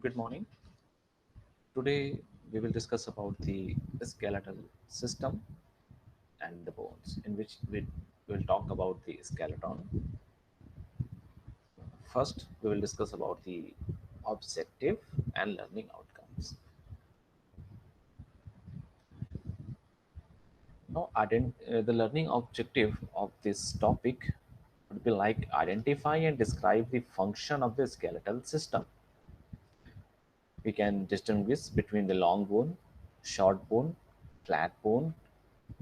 Good morning. Today we will discuss about the skeletal system and the bones, in which we will talk about the skeleton. First, we will discuss about the objective and learning outcomes. Now, the learning objective of this topic would be like identify and describe the function of the skeletal system. We can distinguish between the long bone, short bone, flat bone,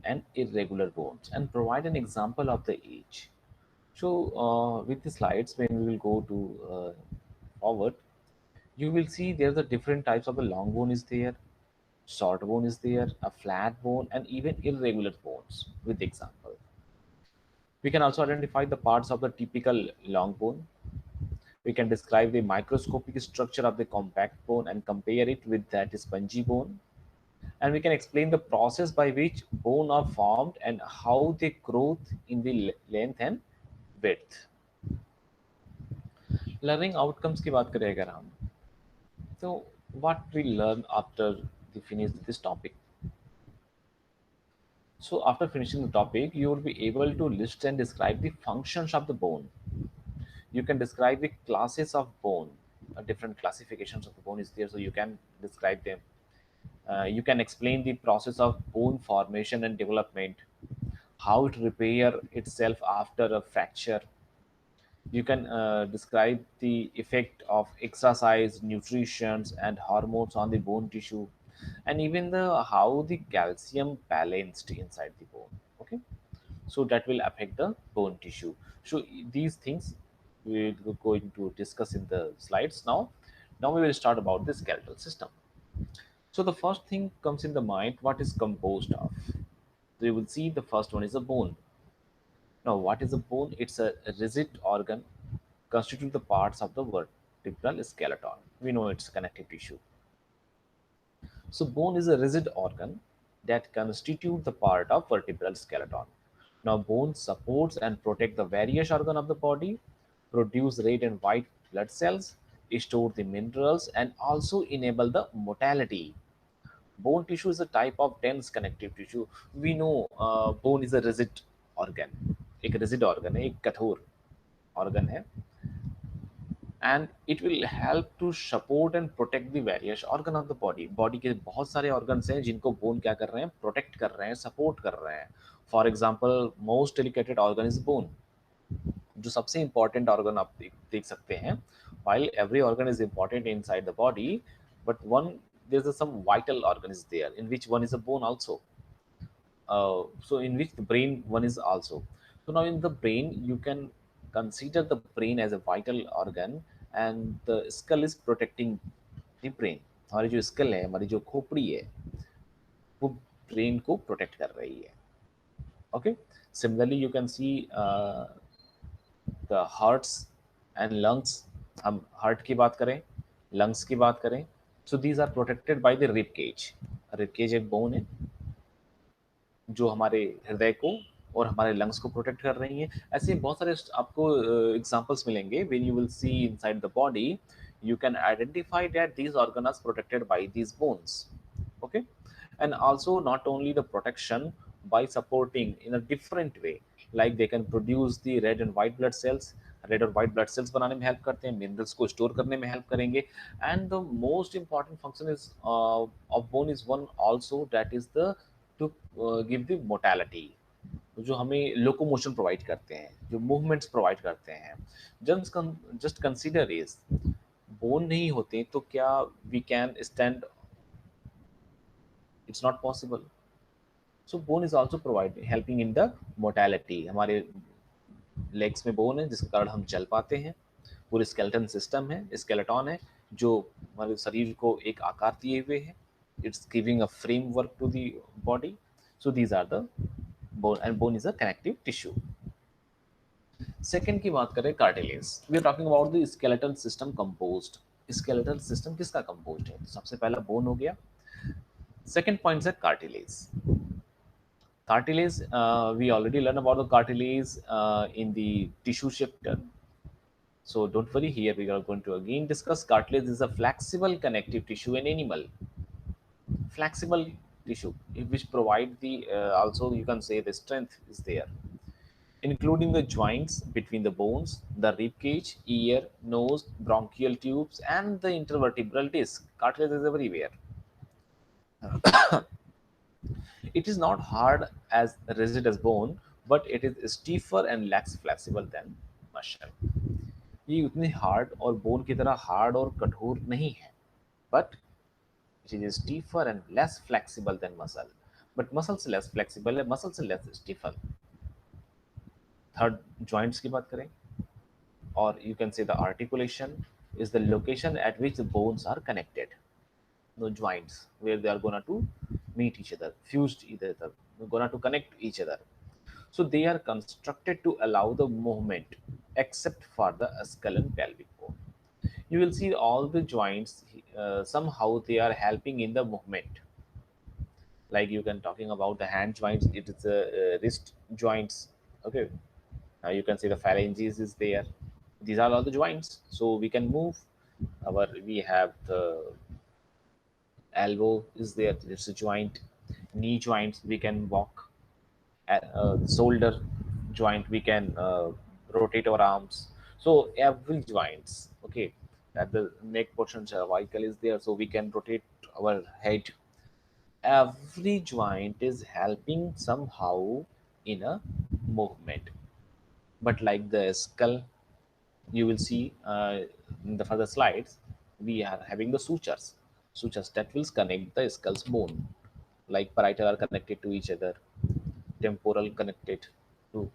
and irregular bones and provide an example of the each. So, with the slides, when we will go to forward, you will see there are the different types of the long bone is there, short bone is there, a flat bone, and even irregular bones with example. We can also identify the parts of the typical long bone. We can describe the microscopic structure of the compact bone and compare it with that spongy bone. And we can explain the process by which bone are formed and how they growth in the length and width. Learning outcomes की बात करें अगर हम, तो what we learn after we finish this topic. So after finishing the topic, you will be able to list and describe the functions of the bone. You can describe the classes of bone. Different classifications of the bone is there, so you can describe them. You can explain the process of bone formation and development, how it repair itself after a fracture. You can describe the effect of exercise, nutrition, and hormones on the bone tissue, and even the how the calcium balanced inside the bone. Okay, so that will affect the bone tissue. So these things we're going to discuss in the slides now. Now we will start about the skeletal system. So the first thing comes in the mind, what is composed of? So you will see the first one is a bone. Now, what is a bone? It's a rigid organ constitute the parts of the vertebral skeleton. We know it's connective tissue. So, bone is a rigid organ that constitute the part of vertebral skeleton. Now, bone supports and protect the various organ of the body, produce red and white blood cells, store the minerals, and also enable the motility. Bone tissue is a type of dense connective tissue. We know bone is a rigid organ. एक rigid organ है, एक कठोर organ है, and it will help to support and protect the various organ of the body के बहुत सारे organs हैं जिनको bone क्या कर रहे हैं, protect कर रहे हैं, support कर रहे हैं. For example, most delicate organ is bone, जो सबसे important organ आप देख सकते हैं. While every organ is important inside the body, but one there's some vital organ is there in which one is a bone also. So in which the brain one is also. So now in the brain you can consider the brain as a vital organ, and the skull is protecting the brain. हमारी जो school है, हमारी जो खोपड़ी है, वो brain को protect कर रही है. Okay, similarly you can see the hearts and lungs. हम हार्ट की बात करें, लंग्स की बात करें, so these are protected by the rib cage. Rib cage एक बोन है जो हमारे हृदय को और हमारे लंग्स को प्रोटेक्ट कर रही हैं. ऐसे बहुत सारे आपको एग्जांपल्स मिलेंगे. When you will C inside the body, you can identify that these organs are protected by these bones. Okay, and also not only the protection, by supporting in a different way, like they can produce the red and white blood cells. Red और white blood cells बनाने में help करते हैं, minerals को store करने में help करेंगे. And the most important function is of bone is one also, that is the two give the motility. जो हमें लोकोमोशन प्रोवाइड करते हैं, जो मूवमेंट्स प्रोवाइड करते हैं. जस्ट कंसीडर इज, बोन नहीं होते तो क्या we can stand? It's not possible. So bone is also provide helping in the motility. हमारे लेग्स में बोन है जिसके कारण हम चल पाते हैं. पूरे स्केलेटन सिस्टम है, स्केलेटॉन है, जो हमारे शरीर को एक आकार दिए हुए है. It's giving a framework to the body. So these are the bone, and bone is a connective tissue. Second की बात करें, cartilage. We are talking about the skeletal system composed. Skeletal system किसका कंपोज्ड है? सबसे पहला bone हो गया. Second point है cartilage. Cartilage, we already learned about the cartilage in the tissue shifter. So don't worry, here we are going to again discuss cartilage is a flexible connective tissue in animal. Flexible tissue which provide the also you can say the strength is there, including the joints between the bones, the rib cage, ear, nose, bronchial tubes, and the intervertebral disc. Cartilage is everywhere. It is not hard as rigid as bone, but it is stiffer and less flexible than muscle. ये उतनी hard और bone की तरह hard और कठोर नहीं है, but it is stiffer and less flexible than muscle. But muscle से लेस फ्लेक्सिबल है, मसल से लेस स्टीफर. थर्ड, जॉइंट्स की बात करें, or you can say the articulation is the location at which the bones are connected. The joints where they are gonna to meet each other, fused either other, they're gonna to connect each other. So they are constructed to allow the movement, except for the skull and pelvic bone. You will see all the joints somehow they are helping in the movement. Like you can talking about the hand joints, it is a wrist joints. Okay, you can see the phalanges is there. These are all the joints, so we can move. We have the elbow is there. It's a joint. Knee joints we can walk. Shoulder joint we can rotate our arms. So every joints. Okay, at the neck portion cervical is there, so we can rotate our head. Every joint is helping somehow in a movement. But like the skull, you will see in the further slides, we are having the sutures that will connect the skull's bone. Like parietal are connected to each other, temporal connected to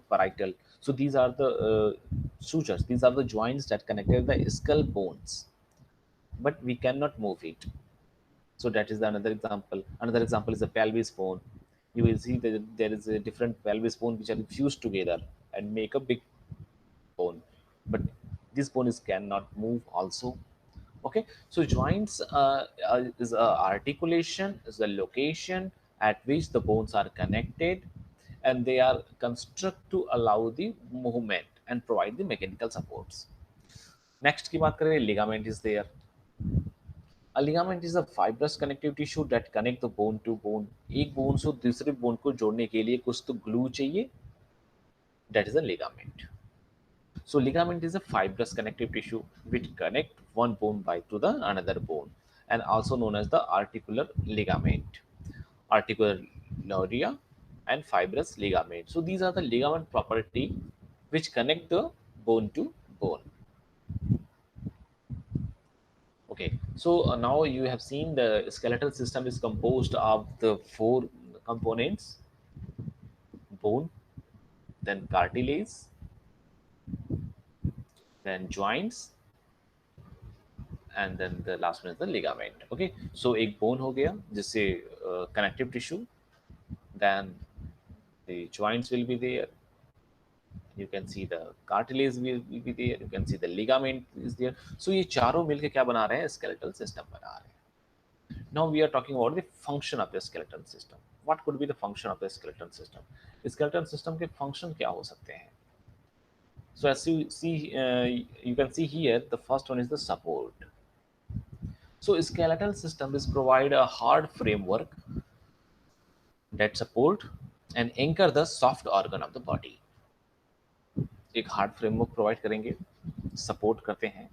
parietal. So these are the sutures, these are the joints that connected the skull bones, but we cannot move it. So that is the another example. Another example is the pelvis bone. You will see that there is a different pelvis bone which are fused together and make a big bone, but this bone is cannot move also. Okay, so joints is a articulation, is the location at which the bones are connected, and they are construct to allow the movement and provide the mechanical supports. Next की बात करें, ligament is there. A ligament is a fibrous connective tissue that connect the bone to bone. एक bone से दूसरे bone को जोड़ने के लिए कुछ तो glue चाहिए. That is a ligament. So ligament is a fibrous connective tissue which connect one bone by to the another bone, and also known as the articular ligament, articular nodia, and fibrous ligament. So these are the ligament property which connect the bone to bone. Okay, so now you have seen the skeletal system is composed of the four components: bone, then cartilage, then joints, and then the last one is the ligament. Okay, so एक bone हो गया जिससे connective tissue, then the joints will be there, you can see the cartilage will be there, you can see the ligament is there. So ये चारों मिलके क्या बना रहे हैं, skeletal system बना रहे हैं. Now we are talking about the function of the skeletal system. What could be the function of the skeletal system? Skeletal system के function क्या हो सकते हैं? So as you see, you can see here, the first one is the support. So skeletal system is provide a hard framework that support and anchor the soft organ of the body. एक hard framework provide करेंगे, support करते हैं,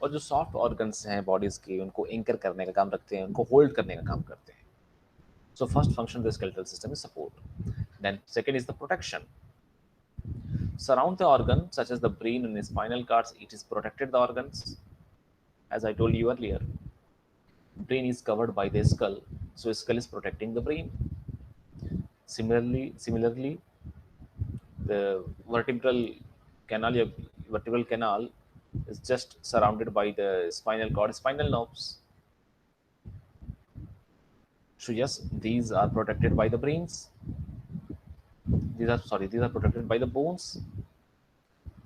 और जो soft organs हैं bodies के उनको anchor करने का काम रखते हैं, उनको होल्ड करने का काम करते हैं. So first function of the skeletal system is support. Then second is the protection. Surround the organ such as the brain and the spinal cords. It is protected the organs. As I told you earlier, brain is covered by the skull, so skull is protecting the brain. Similarly, the vertebral canal is just surrounded by the spinal cord, spinal nerves. So yes, these are protected by the brains. These are protected by the bones.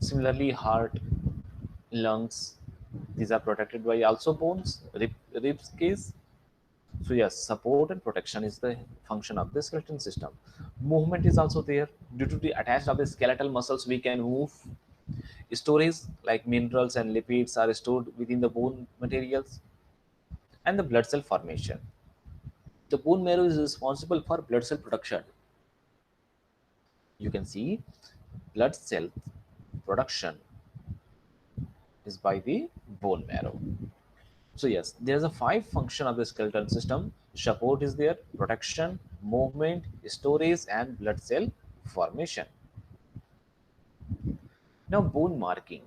Similarly, heart, lungs, these are protected by also bones, ribs case. So yes, support and protection is the function of the skeletal system. Movement is also there. Due to the attached of the skeletal muscles, we can move. Storage like minerals and lipids are stored within the bone materials. And the blood cell formation. The bone marrow is responsible for blood cell production. You can see blood cell production is by the bone marrow. So yes, there's a five function of the skeletal system. Support is there, protection, movement, storage, and blood cell formation. Now bone marking.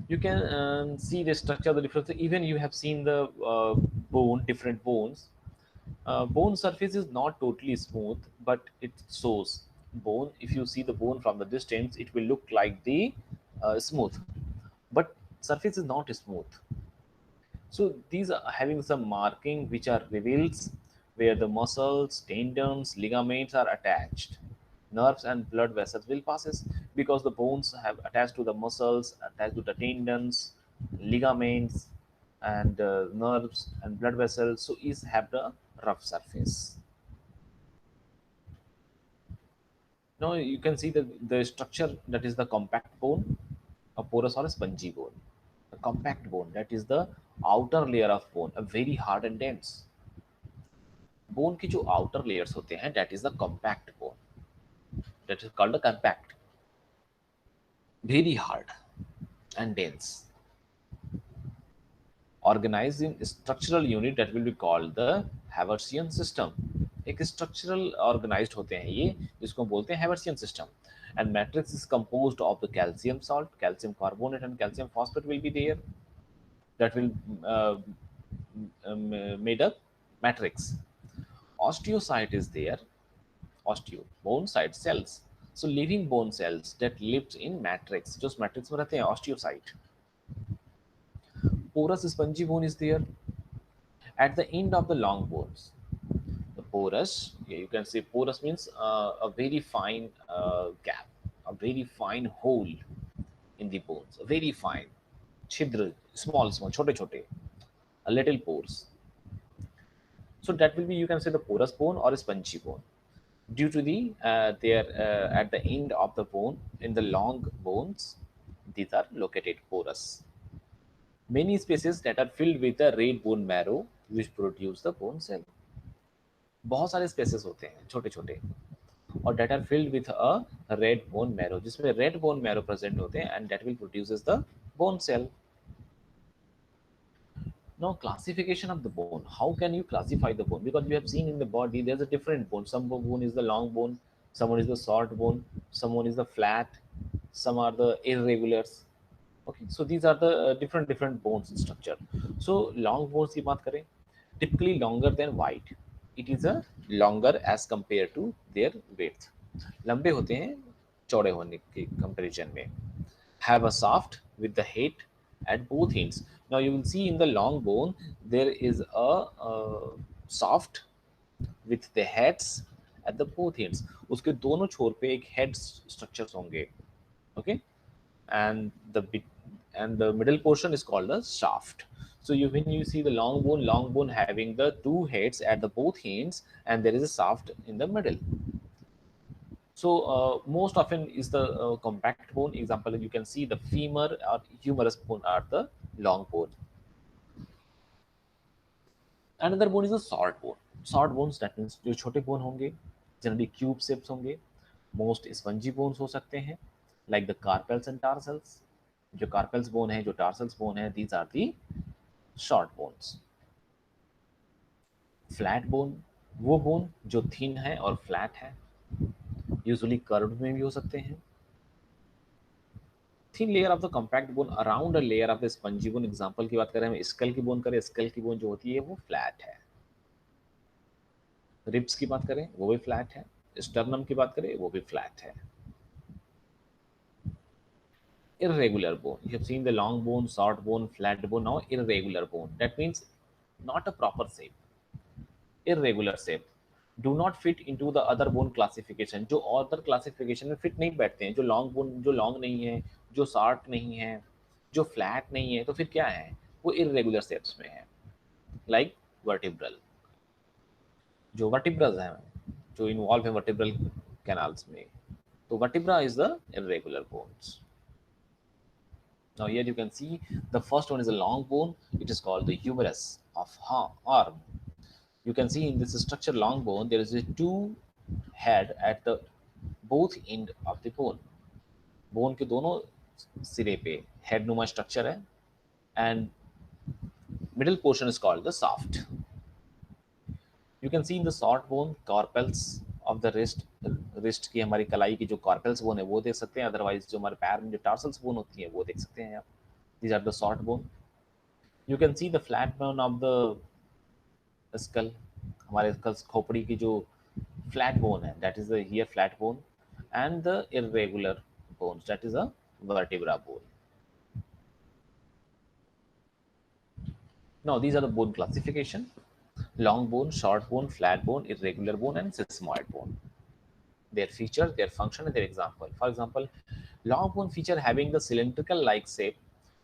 You can see the structure of the different. Even you have seen the different bones. Bone surface is not totally smooth, but it shows bone. If you see the bone from the distance, it will look like the smooth, but surface is not smooth. So these are having some marking which are reveals where the muscles, tendons, ligaments are attached. Nerves and blood vessels will passes because the bones have attached to the muscles, attached to the tendons, ligaments, and nerves and blood vessels. So is have the rough surface. Now you can see the structure that is the compact bone, a porous or a spongy bone. A compact bone that is the outer layer of bone, a very hard and dense. Bone की जो outer layers होते हैं that is the compact bone that is called the compact very hard and dense organized in structural unit that will be called the Haversian system. एक structural organized होते हैं ये जिसको बोलते हैं Haversian system. And matrix is composed of the calcium salt, calcium carbonate, and calcium phosphate will be there. That will made up matrix. Osteocyte is there. Osteo bone site cells. So living bone cells that lives in matrix. जो matrix में रहते हैं osteocyte. Porous spongy bone is there at the end of the long bones. The porous, yeah, you can say porous means a very fine gap, a very fine hole in the bones, a very fine chidra, small, chote chote, a little pores. So that will be, you can say, the porous bone or a spongy bone. Due to the they are at the end of the bone in the long bones, these are located porous. Many species that are filled with the red bone marrow which produce the bone cell. बहुत सारे spaces होते हैं छोटे छोटे और that are filled with a red bone marrow जिसमें red bone marrow present होते हैं and that will produces the bone cell. Now classification of the bone. How can you classify the bone? Because we have seen in the body there's a different bone. Some bone is the long bone, someone is the short bone, someone is the flat, some are the irregulars. Okay, so these are the different bones in structure. So long bones की बात करें, typically longer than wide. It is a longer as compared to their width. लंबे होते हैं चौड़े होने के comparison में. Have a shaft with the head at both ends. Now you will see in the long bone there is a shaft with the heads at the both ends. उसके दोनों छोर पे एक head structures होंगे. Okay, and the middle portion is called a shaft. So when you see the long bone having the two heads at the both ends, and there is a shaft in the middle. So most often is the compact bone. Example, you can see the femur or humerus bone are the long bone. Another bone is a short bone. Short bones that means जो छोटे bone होंगे, generally cube shapes होंगे. Most spongy bones हो सकते हैं, like the carpels and tarsals. जो carpels bone है, जो tarsals bone है, these are the short bones. Flat bone, वो bone जो thin है और flat है, usually curved में भी हो सकते हैं. Thin layer of the compact bone around a layer of the spongy bone. Example की बात करें हम स्कल की बोन करें, स्कल की बोन जो होती है वो फ्लैट है. रिब्स की बात करें वो भी फ्लैट है. स्टर्नम की बात करें वो भी फ्लैट है. Irregular bone. You have seen the long bone, short bone, flat bone. Now irregular bone. That means not a proper shape. Irregular shape. Do not fit into the other bone classification. जो other classification में fit नहीं बैठते हैं. जो long bone जो long नहीं है, जो short नहीं है, जो flat नहीं है, तो फिर क्या है? वो irregular shapes में है. Like vertebral. जो vertebrae हैं, जो involve है vertebral canals में, तो vertebra is the irregular bones. Now here you can see the first one is a long bone. It is called the humerus of arm. You can see in this structure long bone there is a two head at the both end of the bone. Bone के दोनों सिरे पे head नुमा structure है and middle portion is called the soft. You can C in the short bone कॉर्पल्स of the wrist की हमारी कलाई की जो कॉर्पल्स बोन है वो देख सकते हैं. अदरवाइज जो हमारे पैर में जो टार्सल्स बोन होती है वो देख सकते हैं आप. These are the short bone. You can see the flat bone of the skull. हमारे स्कल खोपड़ी की जो फ्लैट बोन है that is the here flat bone and the irregular bones that is a vertebra bone. Now these are the bone classification: long bone, short bone, flat bone, irregular bone, and sesamoid bone. Their features, their function, and their example. For example, long bone feature having the cylindrical like shape,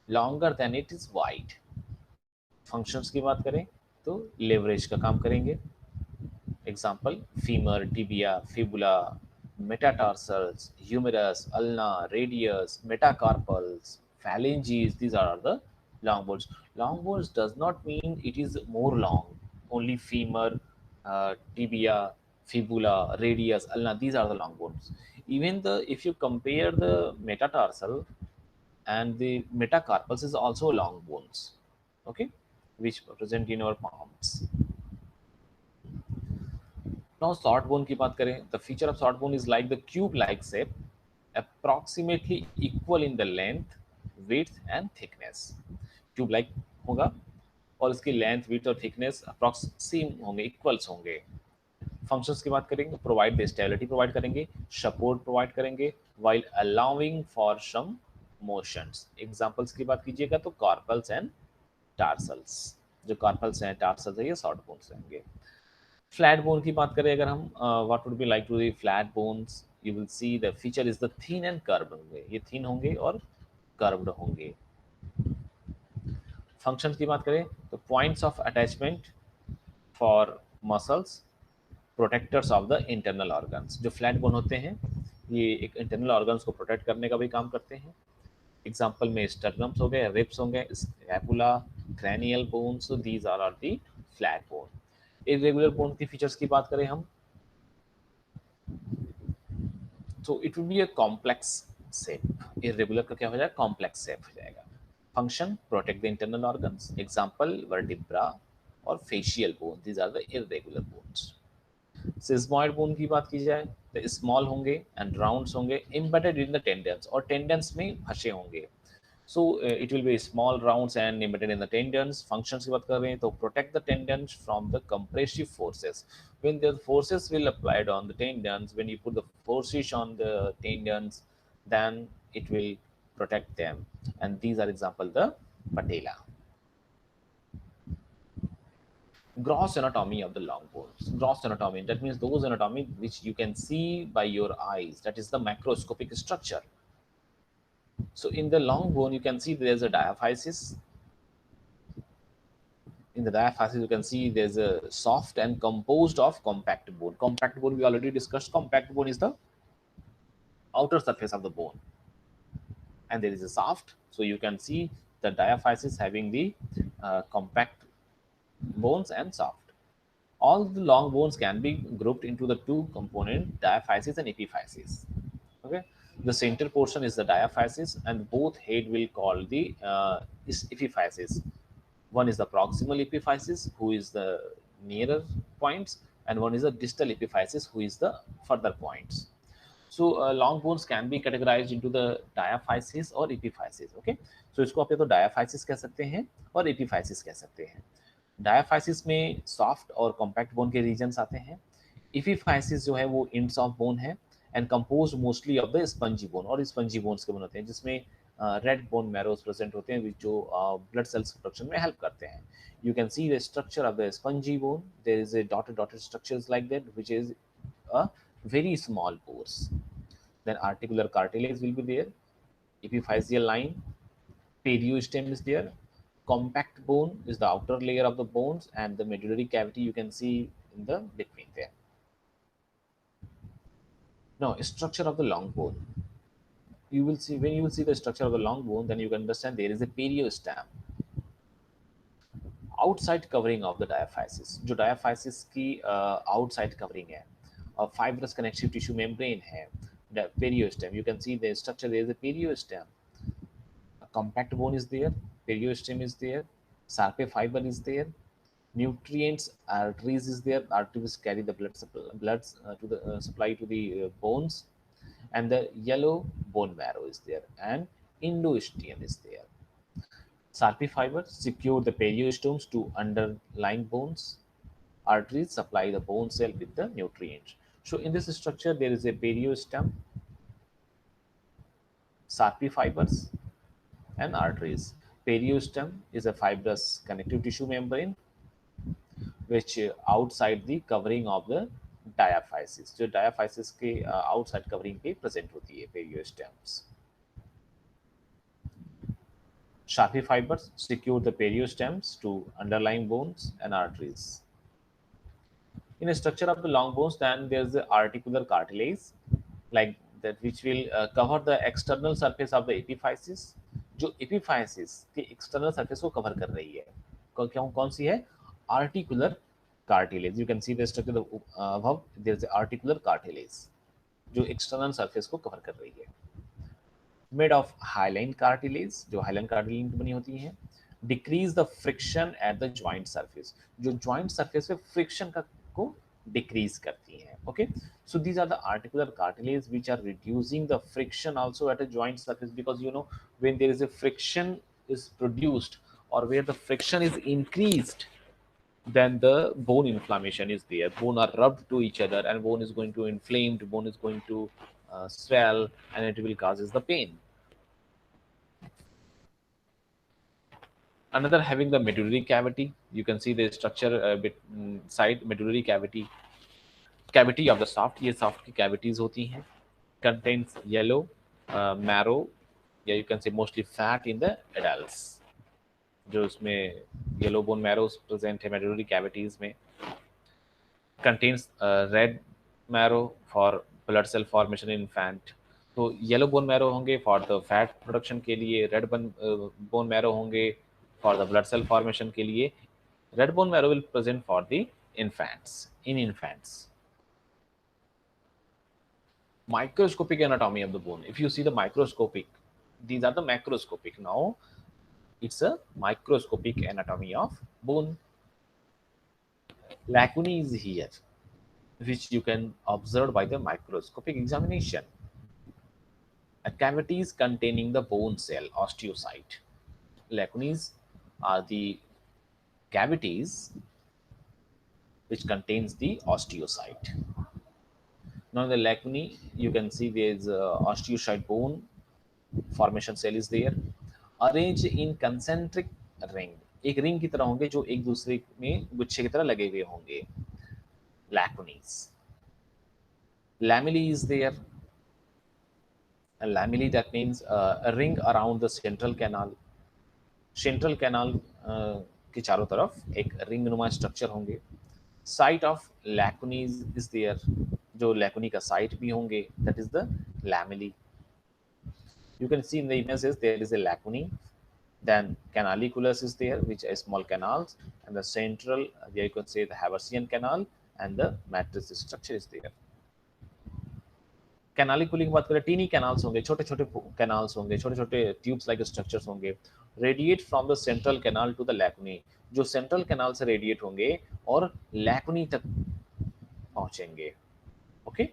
longer than it is wide. Functions की बात करें तो leverage का काम करेंगे. Example: femur, tibia, fibula, metatarsals, humerus, ulna, radius, metacarpals, phalanges. These are the long bones. Long bones does not mean it is more long. Only femur, tibia, fibula, radius, ulna. These are the long bones. Even the if you compare the metatarsal and the metacarpals is also long bones. Okay, which present in our palms. Now short bone की बात करें, the feature of short bone is like the cube-like shape, approximately equal in the length, width and thickness. Cube-like होगा और इसकी length, width और thickness approx same होंगे, equals होंगे. Functions की बात करेंगे, प्रोवाइड द स्टेबिलिटी प्रोवाइड करेंगे, सपोर्ट प्रोवाइड करेंगे while allowing for some motions. Examples की बात कीजिएगा तो कार्पल्स एंड टार्सल्स. जो कार्पल्स हैं टार्सल्स है ये शॉर्ट बोन्स रहेंगे. फ्लैट बोन की बात करें अगर हम, what would be like to the flat bones, you will see the feature is the thin and curved होंगे. ये थिन होंगे और कर्व्ड होंगे. फंक्शंस की बात करें तो points of attachment for muscles, protectors of the internal organs. जो फ्लैट बोन होते हैं ये एक इंटरनल ऑर्गन्स को प्रोटेक्ट करने का भी काम करते हैं. एग्जाम्पल में स्टर्नम्स हो गए, रिब्स होंगे, scapula, cranial bones. These are the flat bone. Irregular bone की फीचर्स की बात करें हम तो it will be a complex shape. Irregular का क्या हो जाएगा, कॉम्प्लेक्स शेप हो जाएगा. Function protect the internal organs. Example vertebra और facial bone. These are the irregular bones. Sesamoid bone की बात की जाए तो स्मॉल होंगे एंड राउंड्स होंगे, एम्बेडेड इन द टेंडन्स और टेंडन्स में फंसे होंगे. So it will be small rounds and embedded in the tendons. Functions की बात कर रहे हैं तो protect the tendons from the compressive forces. When the forces will applied on the tendons, when you put the forces on the tendons, then it will protect them. And these are example the patella. Gross anatomy of the long bones. Gross anatomy, that means those anatomy which you can see by your eyes. That is the macroscopic structure. So in the long bone, you can see there's a diaphysis. In the diaphysis, you can see there's a soft and composed of compact bone. Compact bone we already discussed. Compact bone is the outer surface of the bone, and there is a soft. So you can see the diaphysis having the compact bones and soft. All the long bones can be grouped into the two component diaphysis and epiphysis. Okay, the center portion is the diaphysis, and both head will call the epiphysis. One is the proximal epiphysis, who is the nearer points, and one is the distal epiphysis, who is the further points. So long bones can be categorized into the diaphysis और epiphysis. Okay, so इसको आप या तो diaphysis कह सकते हैं और epiphysis कह सकते हैं. डायाफाइसिस में सॉफ्ट और कॉम्पैक्ट बोन के रीजन्स आते हैं. इपीफाइसिस जो है वो इंड्स ऑफ बोन है and compose mostly of the spongy bone, और स्पंजी बोन्स के बन होते हैं जिसमें रेड बोन मैरोज प्रेजेंट होते हैं जो ब्लड सेल्स प्रोडक्शन में हेल्प करते हैं. You can see the structure of the spongy bone. There is a dotted structures like that, which is a very small pores. Then articular cartilage will be there, epiphyseal line, periostem is there. Compact bone is the outer layer of the bones, and the medullary cavity you can see in the between there. Now, structure of the long bone. you will see, when you will see the structure of the long bone, then you can understand there is a periostem, outside covering of the diaphysis, जो diaphysis की outside covering है, और fibrous connective tissue membrane है, पेरियोस्टेम. You can see the structure, there is a periosteum, a compact bone is there, periosteum is there, Sarpe fiber is there, nutrients, arteries is there, arteries carry the blood to the supply to the bones, and the yellow bone marrow is there, and endosteum is there. Sarpi fibers secure the periostomes to underlying bones. Arteries supply the bone cell with the nutrients. So in this structure, there is a periostem, Sarpi fibers, and arteries. Periostem is a fibrous connective tissue membrane which outside the covering of the diaphysis. जो diaphysis के outside covering पे present होती है periostems. Sharpy fibers secure the periostems to underlying bones and arteries. In a structure of the long bones, then there's the articular cartilage, like that, which will cover the external surface of the epiphysis. जो epiphysis के external surface को cover कर रही है, कौन सी है? Articular cartilage. You can see the structure above. There's the articular cartilage, जो external surface को cover कर रही है. Made of hyaline cartilage, जो hyaline cartilage बनी होती है. Decrease the friction at the joint surface, जो joint surface पे friction को decrease करती है. Okay, so these are the articular cartilage which are reducing the friction also at a joint surface, because you know, when there is a friction is produced, or where the friction is increased, then the bone inflammation is there. Bone are rubbed to each other, and bone is going to inflamed, bone is going to swell, and it will causes the pain. Another, having the medullary cavity. You can see the structure side medullary cavity of the soft. ये soft की cavities होती हैं. Contains yellow marrow, या you can say mostly fat in the adults. जो इसमें yellow bone marrow present है medullary cavities में. Contains red marrow for blood cell formation in infant. तो येलो बोन मैरो होंगे फॉर द फैट प्रोडक्शन के लिए, red bone marrow होंगे for the blood cell formation के लिए. Red bone marrow will present for the infants, in infants. Microscopic anatomy of the bone. If you see the microscopic, these are the macroscopic. Now it's a microscopic anatomy of bone. Lacunae is here, which you can observe by the microscopic examination. Cavities containing the bone cell, osteocyte. Lacunae are the cavities which contains the osteocyte. Now in the lacunae, you can see there is osteocyte bone formation cell is there, arranged in concentric ring. एक ring की तरह होंगे जो एक दूसरे में गुच्छे की तरह लगे हुए होंगे. Lacunae. Lamellae is there. A lamellae, that means a ring around the central canal. Central canal के चारों तरफ एक रिंग नुमा स्ट्रक्चर होंगे. साइट ऑफ लैकुनीज इज देयर, जो लैकुनी का साइट भी होंगे, that is the lamellae. You can see in the images there is a lacunae, then canaliculus is there, which are small canals, and the central, there you can say the Haversian canal, and the matrix structure is there. Canaliculi की बात करें, tiny canals होंगे, छोटे छोटे canals होंगे, छोटे छोटे tubes like structures होंगे. Radiate from the central canal to the lacunae, जो सेंट्रल कैनाल से रेडिएट होंगे और लैकुनी तक पहुंचेंगे. Okay,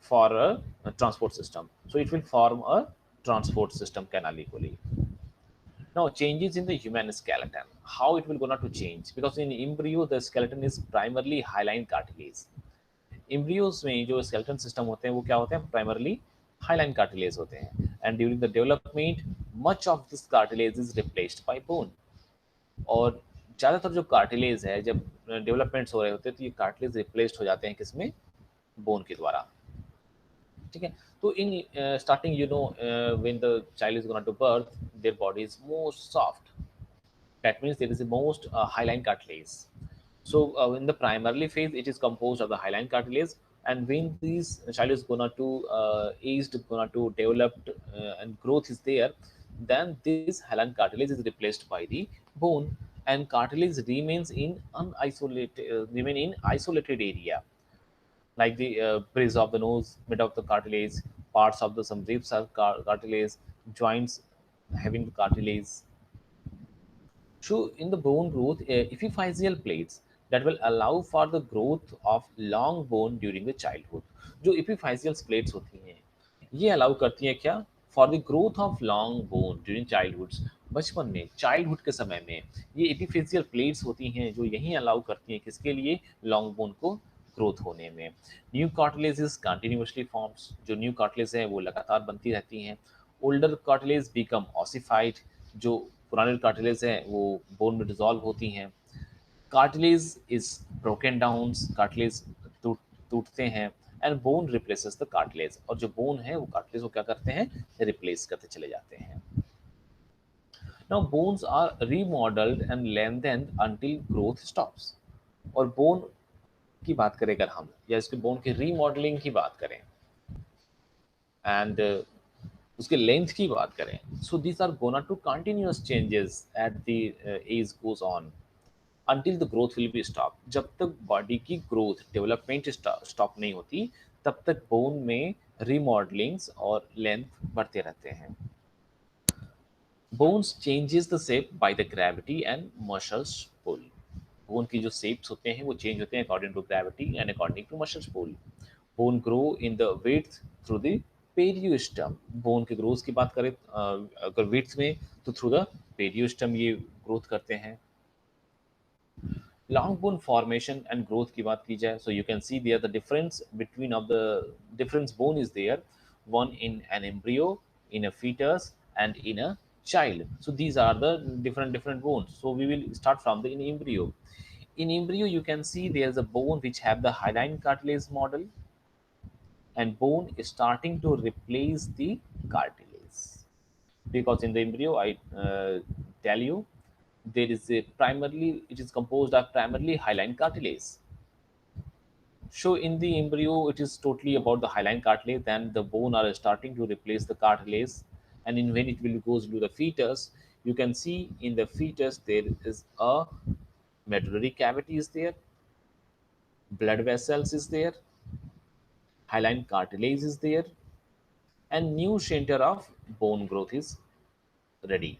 for a transport system. So it will form a transport system canaliculi. Now changes in the human skeleton, how it will gonna to change, because in embryo the skeleton is primarily hyaline cartilage. Embryos में जो skeleton system होते हैं वो क्या होते हैं? Primarily hyaline cartilage होते हैं, and during the development much of this cartilage is replaced by bone. और ज़्यादातर जो cartilage है जब developments हो रहे होते हैं तो ये cartilage replaced हो जाते हैं किसमें? Bone के द्वारा. ठीक है. तो in starting, you know, when the child is going to birth, their body is most soft. That means there is the most hyaline cartilage. So in the primarily phase, it is composed of the hyaline cartilage. And when this child is gonna to aged, gonna to developed, and growth is there, then this hyaline cartilage is replaced by the bone, and cartilage remains in unisolated remain in isolated area, like the bridge of the nose, mid of the cartilage, parts of the some ribs are cartilage, joints having the cartilage. So, in the bone growth, epiphyseal plates that will allow for the growth of long bone during the childhood. जो epiphyseal plates होती हैं, ये allow करती हैं क्या, for the growth of long bone during childhood. बचपन में, childhood के समय में, ये एपिफेशियल प्लेट्स होती हैं जो यही अलाउ करती हैं किसके लिए, लॉन्ग बोन को ग्रोथ होने में। New cartilage is continuously forms, जो न्यू कार्टिलेज है वो लगातार बनती रहती हैं। ओल्डर कार्टिलेज बिकम ऑसिफाइड, जो पुराने कार्टिलेज हैं वो बोन में डिजॉल्व होती हैं। Cartilage is broken down, cartilage टूट टूटते हैं, and bone replaces the cartilage, और जो बोन है वो कार्टिलेज को क्या करते हैं, रिप्लेस करते चले जाते हैं। Now bones are remodelled and lengthened until growth stops. और बोन की बात करें अगर हम, या इसके बोन की रीमॉडलिंग की बात करें, एंड उसके लेंथ की बात करें, so these are gonna to continuous changes at the age goes on until the growth will be stopped। जब तक बॉडी की ग्रोथ डेवलपमेंट स्टॉप नहीं होती, तब तक बोन में रीमॉडलिंग्स और लेंथ बढ़ते रहते हैं। Bones changes the shape by the gravity and muscles pull. Bone की जो शेप्स होते हैं वो चेंज होते हैं according to gravity and according to muscles pull. Bone grow in the width through the periosteum. Bone के ग्रोथ की बात करें अगर विड्थ में, तो थ्रू द पेरियोस्टम ये ग्रोथ करते हैं। long bone formation and growth की बात की जाए, so you can see there the difference between of the difference bone is there, one in an embryo, in a fetus, and in a child. So these are the different bones. So we will start from the in embryo. In embryo you can see there's a bone which have the hyaline cartilage model, and bone is starting to replace the cartilage, because in the embryo I tell you there is a primarily, it is composed of primarily hyaline cartilage. So in the embryo it is totally about the hyaline cartilage, then the bone are starting to replace the cartilage, and in when it will goes to the fetus, you can see in the fetus there is a medullary cavity is there, blood vessels is there, hyaline cartilage is there, and new center of bone growth is ready.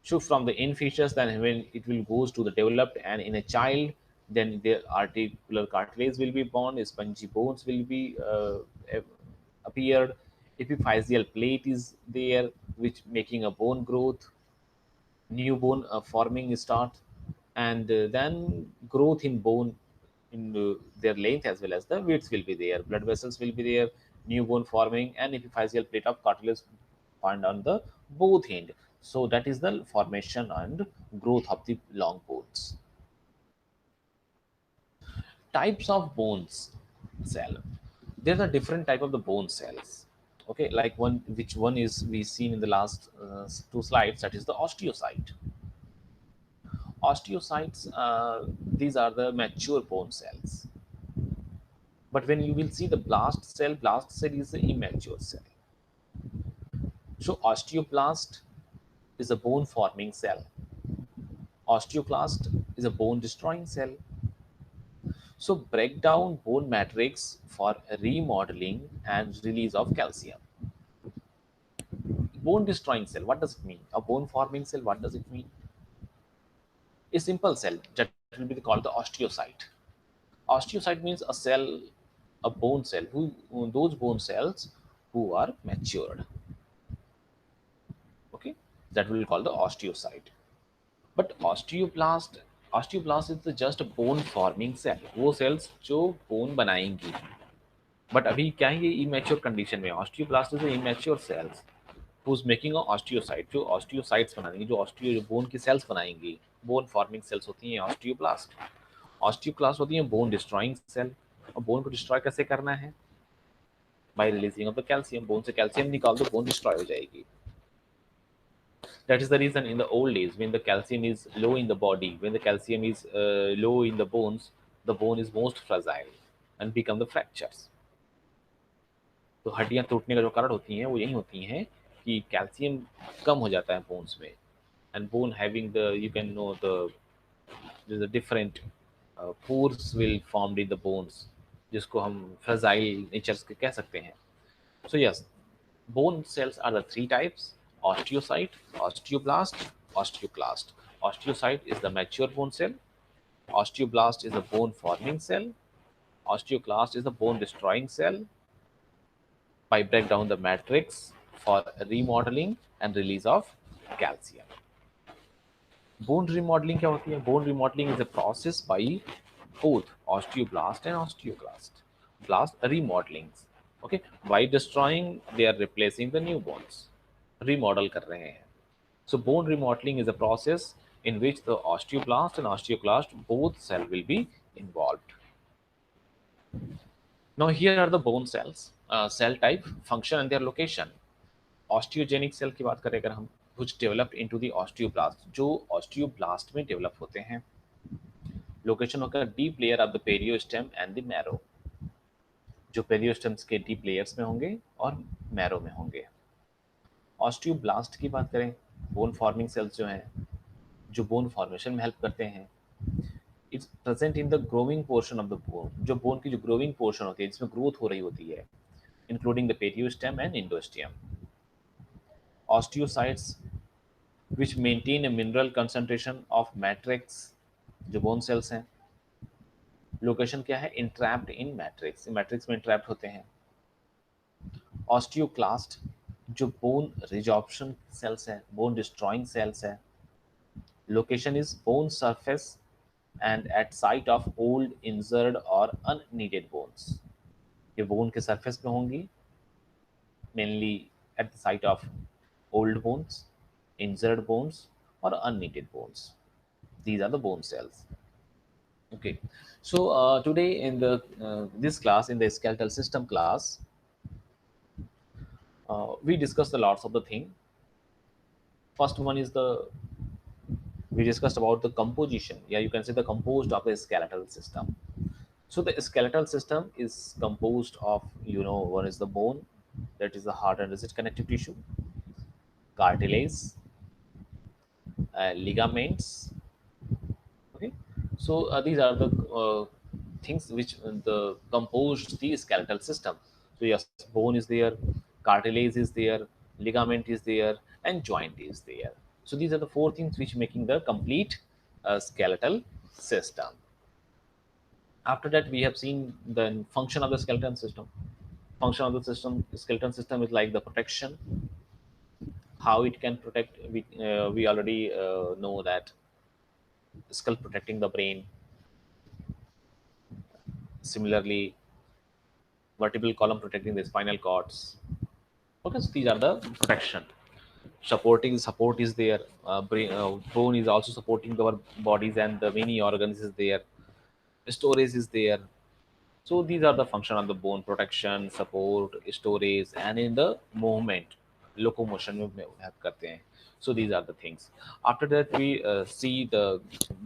So from the in features, then when it will goes to the developed, and in a child, then the articular cartilage will be born, spongy bones will be appeared, epiphyseal plate is there, which making a bone growth, new bone forming start, and then growth in bone in their length as well as the width will be there, blood vessels will be there, new bone forming, and epiphyseal plate of cartilage found on the both end. So that is the formation and growth of the long bones. Types of bones cell. There are different type of the bone cells. Okay, like one, which one is we seen in the last two slides, that is the osteocyte. Osteocytes, these are the mature bone cells. But when you will see the blast cell is the immature cell. So osteoblast is a bone forming cell. Osteoclast is a bone destroying cell. So break down bone matrix for remodeling and release of calcium. Bone destroying cell, what does it mean? A bone forming cell, what does it mean? A simple cell that will be called the osteocyte. Osteocyte means a cell, a bone cell, who those bone cells who are matured. Okay, that will be called the osteocyte. But osteoblast is just a bone forming cell, वो cells जो bone बनाएंगी। But अभी क्या है, ये immature condition में, osteoblast is immature cells who's making a osteocyte, जो osteocytes बनाएंगे, जो ऑस्टियो बोन की सेल्स बनाएंगी, बोन फॉर्मिंग सेल्स होती हैं ऑस्टियोब्लास्ट। ऑस्टियोक्लास्ट होती हैं बोन डिस्ट्रॉइंग सेल। और बोन को डिस्ट्रॉय कैसे करना है, by releasing of the calcium. Bone से कैल्शियम निकाल दो, बोन डिस्ट्रॉय हो जाएगी। That is the reason in the old days when the calcium is low in the body, when the calcium is low in the bones, the bone is most fragile. and become the fractures. तो हड्डियां टूटने का जो कारण होती हैं वो यही होती हैं कि कैल्शियम कम हो जाता है बोन्स में, and bone having the, you can know the, there's a different pores will formed in the bones, जिसको हम fragile natures के कह सकते हैं. So yes, bone cells are the three types: osteocyte, osteoblast, osteoclast. Osteocyte is the mature bone cell, osteoblast is the bone forming cell, osteoclast is the bone destroying cell by break down the matrix for remodeling and release of calcium. Bone remodeling क्या होती है? Bone remodeling is a process by both osteoblast and osteoclast. Blast remodeling. Okay, by destroying, they are replacing the new bones. Remodel कर रहे हैं. So bone remodeling is a process in which the osteoblast and osteoclast both cell will be involved. Now here are the bone cells, cell type, function and their location. Osteogenic cell की बात करें अगर हम, which developed into the osteoblast, जो osteoblast में develop होते हैं. Location होगा deep layer of the periosteum and the marrow, जो पेरियोस्टेम्स के डीप लेयर्स में होंगे और मैरो में होंगे. ऑस्टियोब्लास्ट की बात करें, बोन फॉर्मिंग सेल्स जो हैं, जो बोन फॉर्मेशन में हेल्प करते हैं. It's present in the growing portion of the bone, जो बोन की जो ग्रोइंग पोर्शन होती है जिसमें ग्रोथ हो रही होती है, including the periosteum and endosteum. Osteocytes which maintain a mineral concentration of matrix, जो बोन सेल्स हैं. लोकेशन क्या है? इंट्रैप्ड इन मैट्रिक्स, मैट्रिक्स में इंट्रैप्ड होते हैं. ऑस्टियोक्लास्ट जो बोन रिजॉर्प्शन सेल्स है, बोन डिस्ट्रॉइंग सेल्स है. Location is bone surface and at site of old injured और अननीडेड बोन्स. ये बोन के सरफेस में होंगी, mainly at the site of old bones, injured bones और unneeded bones. These are the bone cells. Okay, so today in the this class, in the skeletal system class, we discussed a lots of the thing. First one is the, we discussed about the composition. Yeah, you can say the composed of the skeletal system. So the skeletal system is composed of, you know, one is the bone, that is the hard and rigid connective tissue, cartilage, ligaments. Okay, so these are the things which the composed the skeletal system. So yes, bone is there, cartilage is there, ligament is there, and joint is there. So these are the four things which making the complete skeletal system. After that, we have seen the function of the skeleton system. Function of the system, skeleton system is like the protection, how it can protect. We already know that skull protecting the brain. Similarly, vertebral column protecting the spinal cords. Okay, so these are the protection. Supporting support is there. Bone is also supporting our bodies, and the many organs is there. Storage is there. So these are the function of the bone: protection, support, storage, and in the movement, locomotion में help करते हैं. So these are the things. After that, we see the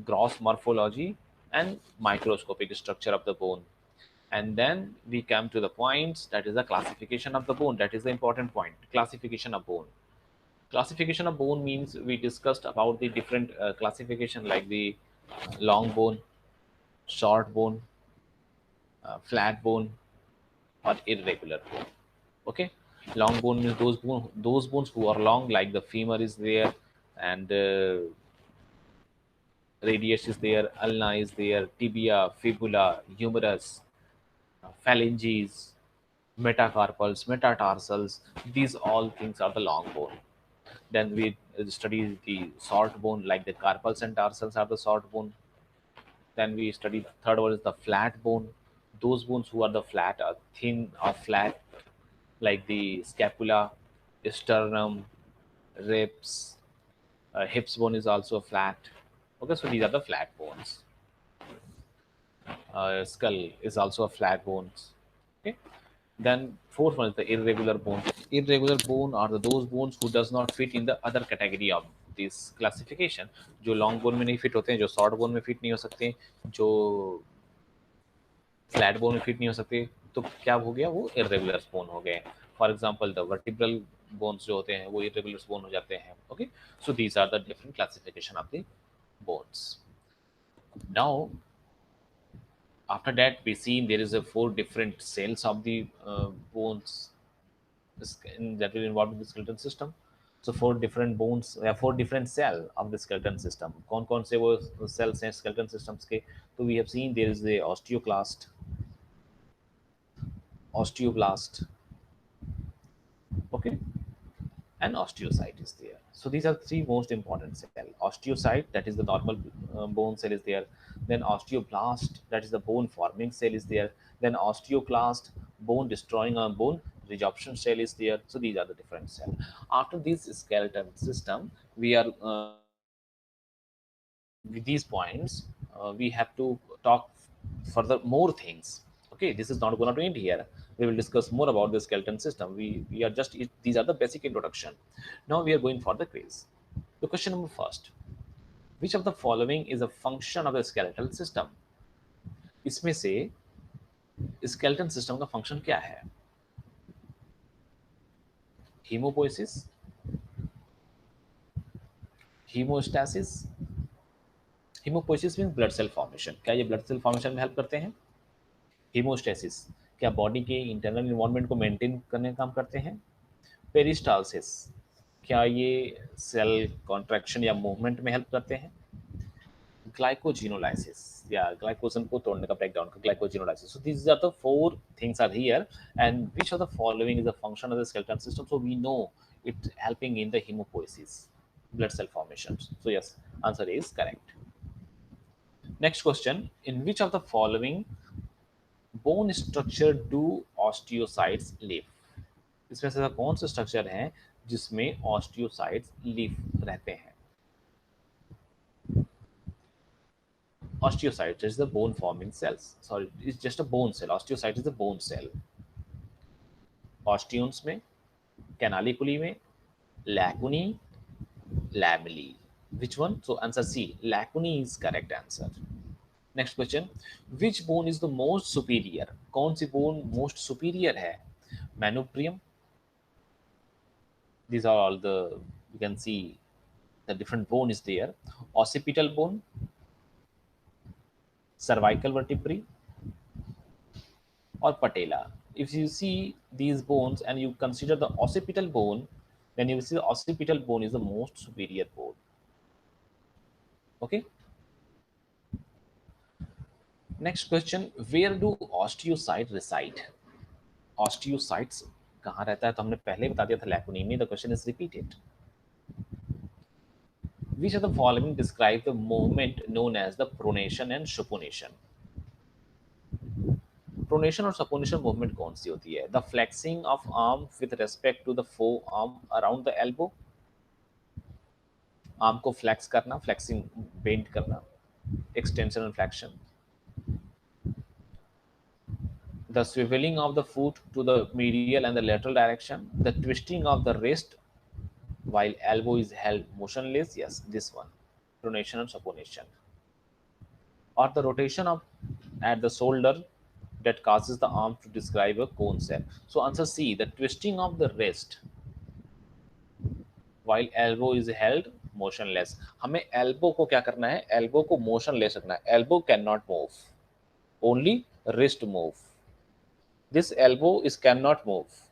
gross morphology and microscopic structure of the bone, and then we come to the points, that is the classification of the bone. That is the important point. Classification of bone. Classification of bone means we discussed about the different classification, like the long bone, short bone, flat bone, or irregular bone. Okay, long bone means those bones who are long, like the femur is there, and radius is there, ulna is there, tibia, fibula, humerus, phalanges, metacarpals, metatarsals. These all things are the long bone. Then we study the short bone, like the carpals and tarsals are the short bone. Then we study the third one is the flat bone. Those bones who are the flat are thin or flat, like the scapula, sternum, ribs, hips bone is also flat. Okay, so these are the flat bones. Skull is also a flat bones. Okay. Then fourth one is the irregular bone. Irregular bone are those bones who does not fit in the other category of this classification. जो long bone में नहीं fit होते हैं, जो short bone में fit नहीं हो सकते, जो फ्लैट बोन में फिट नहीं हो सकते, तो क्या हो गया, वो इरेगुलर बोन हो गए। For example the vertebral bones जो होते हैं वो इरेगुलर बोन हो जाते हैं। Okay, so these are the different classification of the bones. Now after that we see there is a four different cells of the bones that will involve in the skeleton system. So four different bones, four different cell of the skeleton system. कौन से वो cells हैं skeleton systems के? तो we have seen there is the osteoblast, okay, and osteocyte is there. So these are three most important cell. Osteocyte, that is the normal bone cell is there. Then osteoblast, that is the bone forming cell is there. Then osteoclast, bone destroying or bone resorption cell is there. So these are the different cell. After this skeleton system, we are with these points, we have to talk further more things. Okay, this is not going to end here. We will discuss more about the skeleton system. We are just, these are the basic introduction. Now we are going for the quiz. The question number first: which of the following is a function of the skeletal system? इसमें से skeleton system का function क्या है? Hemopoiesis, hemostasis. Hemopoiesis means blood cell formation. क्या ये blood cell formation में help करते हैं? Hemostasis, क्या बॉडी के इंटरनल इन्वायरमेंट को मेंटेन करने का काम करते हैं? पेरिस्टालसिस, क्या ये सेल कॉन्ट्रैक्शन या मूवमेंट में हेल्प करते हैं? ग्लाइकोजिनोलाइसिस, या ग्लाइकोजन को तोड़ने का, ब्रेकडाउन का, glycogenolysis. So these are the four things are here, and which of the following is a function of the skeleton system? So we know it helping in the hemopoiesis, blood cell formation. So yes, answer is correct. Next question: in which of the following bone structure do osteocytes live? इसमें से ऐसा कौन सा structure है जिसमें osteocytes live रहते हैं? Osteocyte is the bone forming cells. Sorry, it's just a bone cell. Osteocyte is the bone cell. Osteons में, कैनालिकुली में, लैकुनी, lamellae. Which one? So answer C. Lacuni is correct answer. Next question: which bone is the most superior? कौन सी bone most superior है? Manubrium. These are all the, you can see the different bone is there. Occipital bone, cervical vertebrae, or patella. If you see these bones and you consider the occipital bone, then you will see the occipital bone is the most superior bone. Okay. Next question: where do osteocyte reside? Osteocytes कहाँ रहता है? तो हमने पहले बता दिया था, लैकुनी में. The question is repeated. Which of the following describe the movement known as the pronation and supination? Pronation और सपोनेशन मूवमेंट कौन सी होती है? The flexing of arm with respect to the forearm around the elbow. Arm को flex करना, flexing bend करना, extension and flexion. The swivelling of the foot to the medial and the lateral direction. The twisting of the wrist while elbow is held motionless. Yes, this one, pronation and supination. Or the rotation of at the shoulder that causes the arm to describe a cone cell. So answer C, the twisting of the wrist while elbow is held motionless. हमें elbow को क्या करना है? Elbow को motionless रखना है. Elbow cannot move, only wrist move. This elbow is cannot move.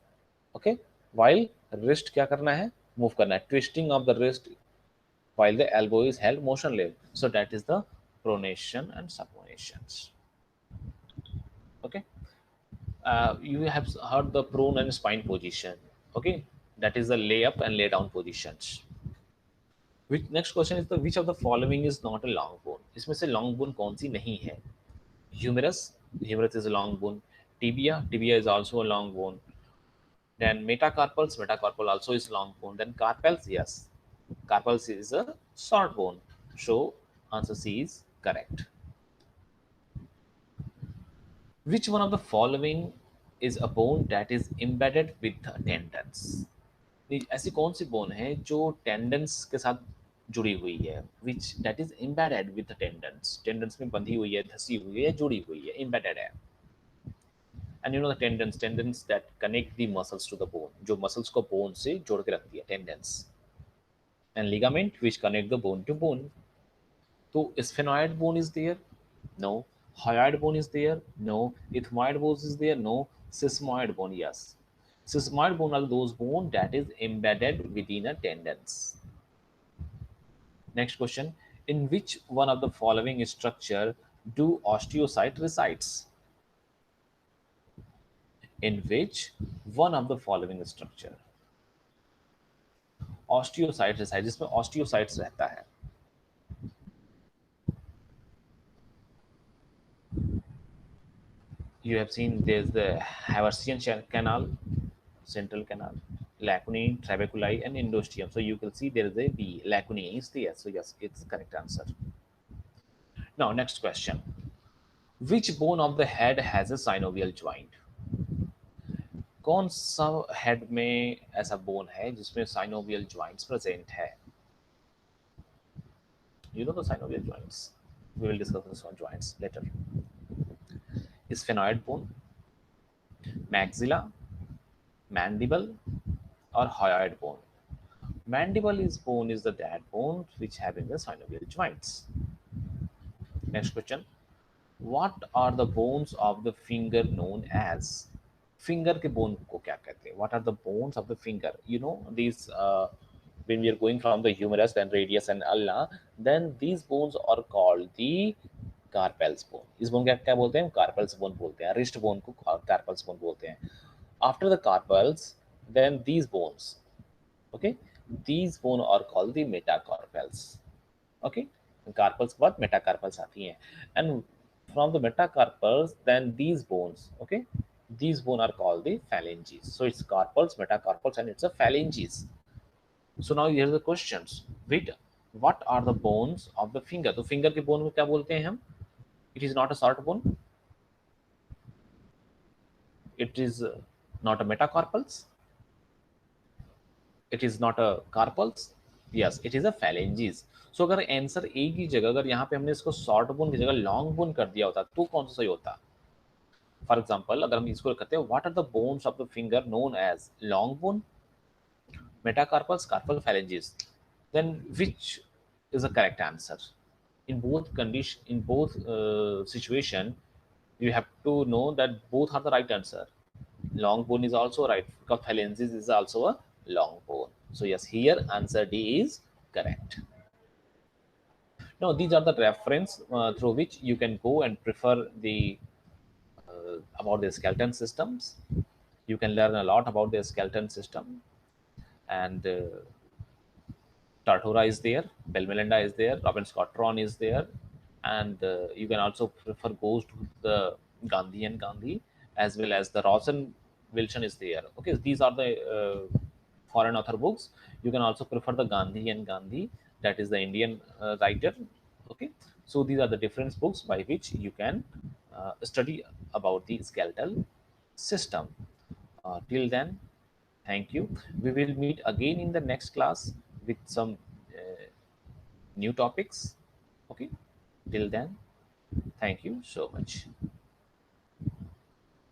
Okay, while wrist क्या करना है? Move करना है. Twisting of the wrist while the elbow is held motionless. So that is the pronation and supinations. Okay. You have heard the prone and spine position. Okay, that is the lay up and lay down positions. Which next question is the which of the following is not a long bone? इसमें से long bone कौन सी नहीं है? Humerus, humerus is a long bone. Tibia, tibia is also a long bone. Then metacarpals, metacarpal also is long bone. Then carpals, yes, carpals is a short bone. So answer C is correct. Which one of the following is a bone that is embedded with the tendons? ऐसी कौन सी bone है जो tendons के साथ जुड़ी हुई है? Which that is embedded with tendons, tendons में बंधी हुई है, धसी हुई है, जुड़ी हुई है, एम्बेडेड है. And you know the tendons that connect the muscles to the bone, जो muscles को bone से जोड़ के रखती है, tendons. And ligament which connect the bone to bone. So sphenoid bone is there? No. Hyoid bone is there? No. Ethmoid bone is there? No. Sesamoid bone, yes. Sesamoid bone are those bone that is embedded within a tendons. Next question. In which one of the following structure do osteocyte resides? In which one of the following structure osteocyte resides? जिसमें osteocytes रहता है. You have seen there's the Haversian canal, central canal, lacunae, trabeculi, and endosteum. So you can see there is a B. Lacunae is there. So yes, it's the correct answer. Now next question. Which bone of the head has a synovial joint? कौन सा head में ऐसा bone है जिसमें synovial joints present है? You know the synovial joints. We will discuss this on joints later. Sphenoid bone, maxilla, mandible, or hyoid bone. Mandible is bone is the that bone which having the synovial joints. Next question. What are the bones of the finger known as? Finger के bone को क्या कहते हैं? What are the bones of the finger? You know these when we are going from the humerus, then radius and ulna, then these bones are called the carpals bone. इस bone क्या क्या बोलते हैं? Carpals bone बोलते हैं. Wrist bone को carpals bone बोलते हैं. After the carpals, then these bones, okay, these bone are called the metacarpals. Okay, carpals के बाद metacarpals आती हैं. And from the metacarpals, then these bones, okay, these bones are called the phalanges. So it's carpals, metacarpals, and it's a phalanges. So now here are the questions. Wait, what are the bones of the finger? तो finger के bone में क्या बोलते हैं हम? It is not a short bone. It is not a metacarpals. It is not a carpals. Yes, it is a phalanges. So अगर answer A की जगह अगर यहाँ पे हमने इसको शॉर्ट बोन की जगह लॉन्ग बोन कर दिया होता तो कौन सा सही होता? फॉर एग्जाम्पल अगर हम इसको कहते हैं what are the bones of the finger known as long bone, metacarpals, carpal phalanges, then which is the correct answer? In both condition, in both situation, you have to know that both are the right answer. Long bone is also right because phalanges is also a long bone. So yes, here answer D is correct. Now these are the reference through which you can go and prefer the about the skeleton systems. You can learn a lot about the skeleton system. And Tartura is there, Belmelinda is there, Robin Scottron is there, and you can also prefer goes to the Gandhi and Gandhi, as well as the Rosen Wilson is there. Okay, these are the foreign author books. You can also prefer the Gandhi and Gandhi, that is the Indian writer. Okay, so these are the different books by which you can study about the skeletal system. Till then, thank you. We will meet again in the next class with some new topics. Okay, till then, thank you so much.